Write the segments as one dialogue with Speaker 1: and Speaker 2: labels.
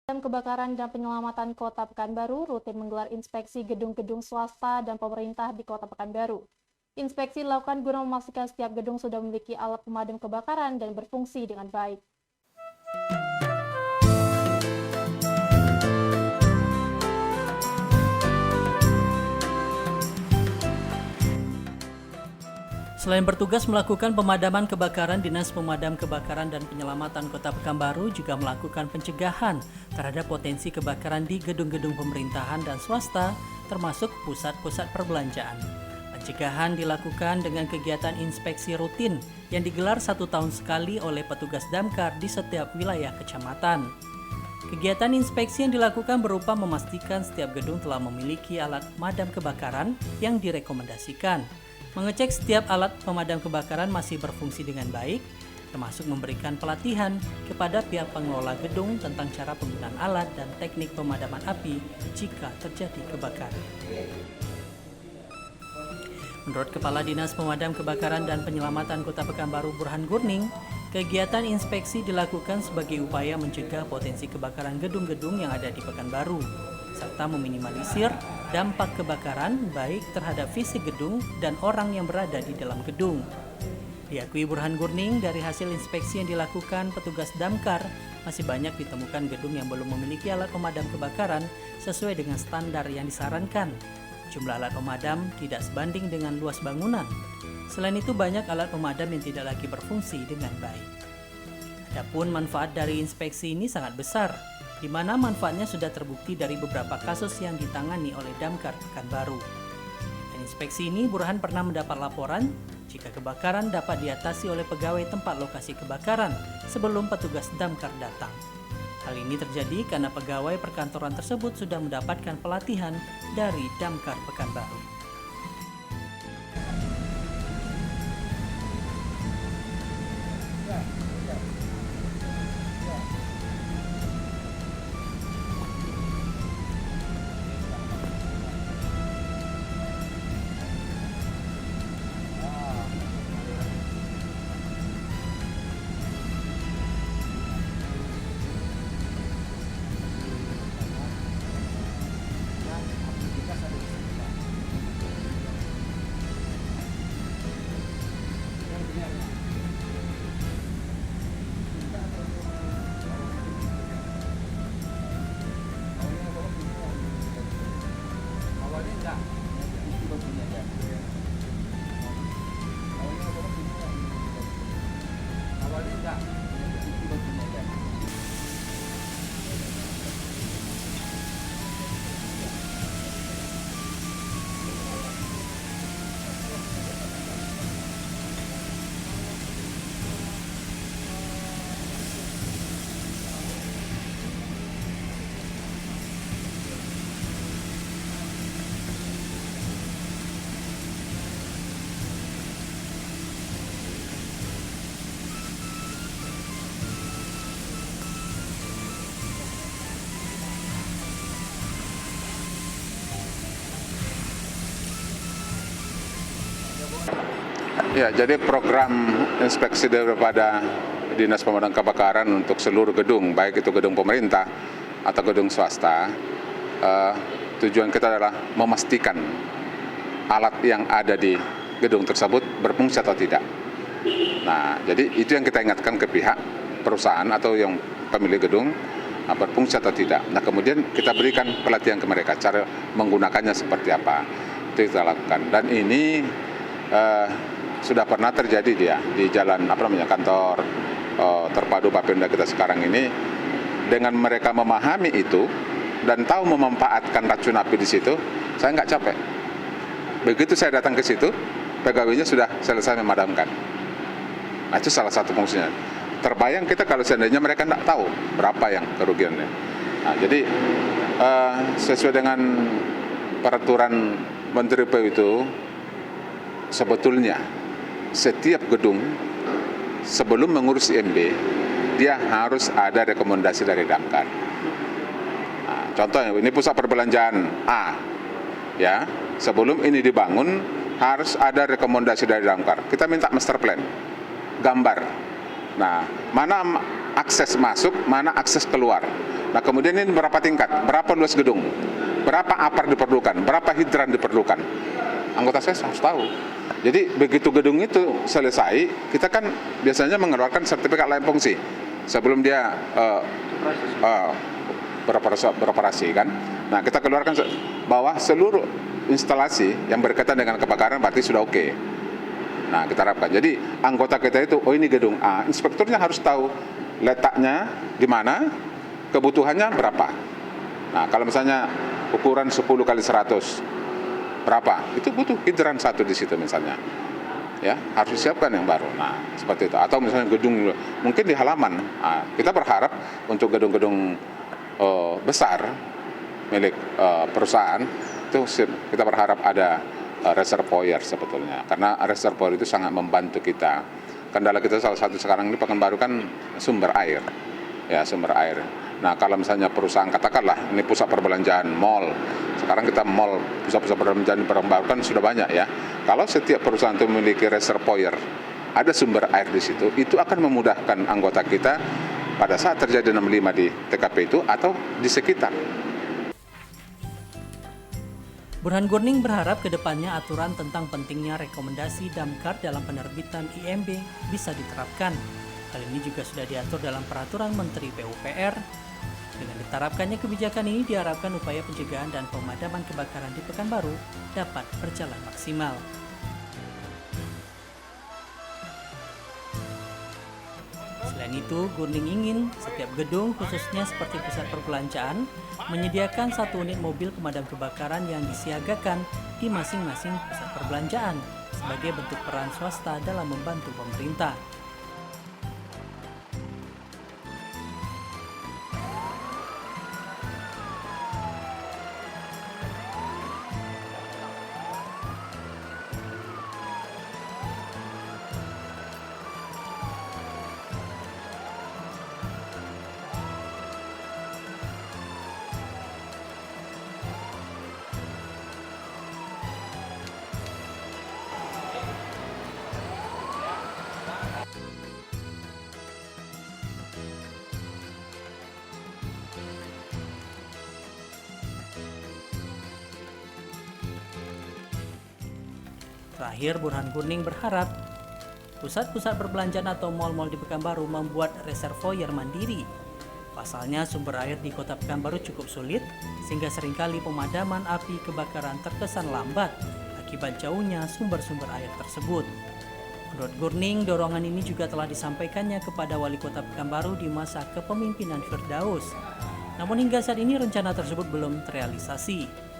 Speaker 1: Pemadam Kebakaran dan Penyelamatan Kota Pekanbaru rutin menggelar inspeksi gedung-gedung swasta dan pemerintah di Kota Pekanbaru. Inspeksi dilakukan guna memastikan setiap gedung sudah memiliki alat pemadam kebakaran dan berfungsi dengan baik.
Speaker 2: Selain bertugas melakukan pemadaman kebakaran, Dinas Pemadam Kebakaran dan Penyelamatan Kota Pekanbaru juga melakukan pencegahan terhadap potensi kebakaran di gedung-gedung pemerintahan dan swasta, termasuk pusat-pusat perbelanjaan. Pencegahan dilakukan dengan kegiatan inspeksi rutin yang digelar 1 tahun sekali oleh petugas Damkar di setiap wilayah kecamatan. Kegiatan inspeksi yang dilakukan berupa memastikan setiap gedung telah memiliki alat pemadam kebakaran yang direkomendasikan, mengecek setiap alat pemadam kebakaran masih berfungsi dengan baik, termasuk memberikan pelatihan kepada pihak pengelola gedung tentang cara penggunaan alat dan teknik pemadaman api jika terjadi kebakaran. Menurut Kepala Dinas Pemadam Kebakaran dan Penyelamatan Kota Pekanbaru Burhan Gurning, kegiatan inspeksi dilakukan sebagai upaya mencegah potensi kebakaran gedung-gedung yang ada di Pekanbaru, serta meminimalisir dampak kebakaran baik terhadap fisik gedung dan orang yang berada di dalam gedung. Diakui Burhan Gurning, dari hasil inspeksi yang dilakukan petugas Damkar, masih banyak ditemukan gedung yang belum memiliki alat pemadam kebakaran sesuai dengan standar yang disarankan. Jumlah alat pemadam tidak sebanding dengan luas bangunan. Selain itu, banyak alat pemadam yang tidak lagi berfungsi dengan baik. Adapun manfaat dari inspeksi ini sangat besar, di mana manfaatnya sudah terbukti dari beberapa kasus yang ditangani oleh Damkar Pekanbaru. Dan inspeksi ini, Burhan pernah mendapat laporan jika kebakaran dapat diatasi oleh pegawai tempat lokasi kebakaran sebelum petugas Damkar datang. Hal ini terjadi karena pegawai perkantoran tersebut sudah mendapatkan pelatihan dari Damkar Pekanbaru.
Speaker 3: Ya, jadi program inspeksi daripada Dinas Pemadam Kebakaran untuk seluruh gedung, baik itu gedung pemerintah atau gedung swasta, tujuan kita adalah memastikan alat yang ada di gedung tersebut berfungsi atau tidak. Nah, jadi itu yang kita ingatkan ke pihak perusahaan atau yang pemilik gedung, berfungsi atau tidak. Nah, kemudian kita berikan pelatihan ke mereka, cara menggunakannya seperti apa. Itu kita lakukan. Dan ini sudah pernah terjadi di jalan kantor terpadu Bapenda kita sekarang ini. Dengan mereka memahami itu dan tahu memanfaatkan racun api di situ, saya nggak capek. Begitu saya datang ke situ, pegawainya sudah selesai memadamkan. Nah, itu salah satu fungsinya. Terbayang kita kalau seandainya mereka nggak tahu berapa yang kerugiannya. Nah, jadi sesuai dengan peraturan Menteri PU itu, sebetulnya setiap gedung sebelum mengurus IMB dia harus ada rekomendasi dari Damkar. Nah, contohnya ini pusat perbelanjaan A, ya, sebelum ini dibangun harus ada rekomendasi dari Damkar. Kita minta master plan, gambar. Nah, mana akses masuk, mana akses keluar. Nah kemudian ini berapa tingkat, berapa luas gedung, berapa apar diperlukan, berapa hidran diperlukan. Anggota saya harus tahu. Jadi begitu gedung itu selesai, kita kan biasanya mengeluarkan sertifikat layak fungsi sebelum dia beroperasi kan. Nah kita keluarkan bahwa seluruh instalasi yang berkaitan dengan kebakaran berarti sudah oke. Nah kita harapkan. Jadi anggota kita itu, oh ini gedung A, inspekturnya harus tahu letaknya di mana, kebutuhannya berapa. Nah kalau misalnya ukuran 10 kali 100 berapa? Itu butuh hidran satu di situ misalnya. Ya, harus disiapkan yang baru. Nah, seperti itu. Atau misalnya gedung mungkin di halaman. Nah, kita berharap untuk gedung-gedung besar milik perusahaan itu kita berharap ada reservoir sebetulnya. Karena reservoir itu sangat membantu kita. Kendala kita salah satu sekarang ini Pekanbaru kan sumber air. Ya, sumber air. Nah, kalau misalnya perusahaan katakanlah ini pusat perbelanjaan, mall. Sekarang kita mall, pusat-pusat perbelanjaan di Pekanbaru kan sudah banyak ya. Kalau setiap perusahaan itu memiliki reservoir, ada sumber air di situ, itu akan memudahkan anggota kita pada saat terjadi 65 di TKP itu atau di sekitar.
Speaker 2: Burhan Gurning berharap kedepannya aturan tentang pentingnya rekomendasi Damkar dalam penerbitan IMB bisa diterapkan. Hal ini juga sudah diatur dalam Peraturan Menteri PUPR. Dengan diterapkannya kebijakan ini diharapkan upaya pencegahan dan pemadaman kebakaran di Pekanbaru dapat berjalan maksimal. Selain itu, Gurning ingin setiap gedung, khususnya seperti pusat perbelanjaan, menyediakan 1 unit mobil pemadam kebakaran yang disiagakan di masing-masing pusat perbelanjaan sebagai bentuk peran swasta dalam membantu pemerintah. Terakhir, Burhan Gurning berharap pusat-pusat perbelanjaan atau mal-mal di Pekanbaru membuat reservoir mandiri. Pasalnya sumber air di kota Pekanbaru cukup sulit sehingga seringkali pemadaman api kebakaran terkesan lambat akibat jauhnya sumber-sumber air tersebut. Menurut Gurning, dorongan ini juga telah disampaikannya kepada Wali Kota Pekanbaru di masa kepemimpinan Firdaus. Namun hingga saat ini rencana tersebut belum terrealisasi.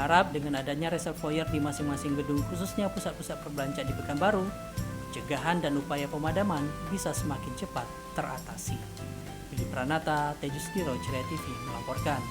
Speaker 2: berharap dengan adanya reservoir di masing-masing gedung khususnya pusat-pusat perbelanjaan di Pekanbaru, pencegahan dan upaya pemadaman bisa semakin cepat teratasi. Billy Pranata, Tejus Diro, Ceria TV melaporkan.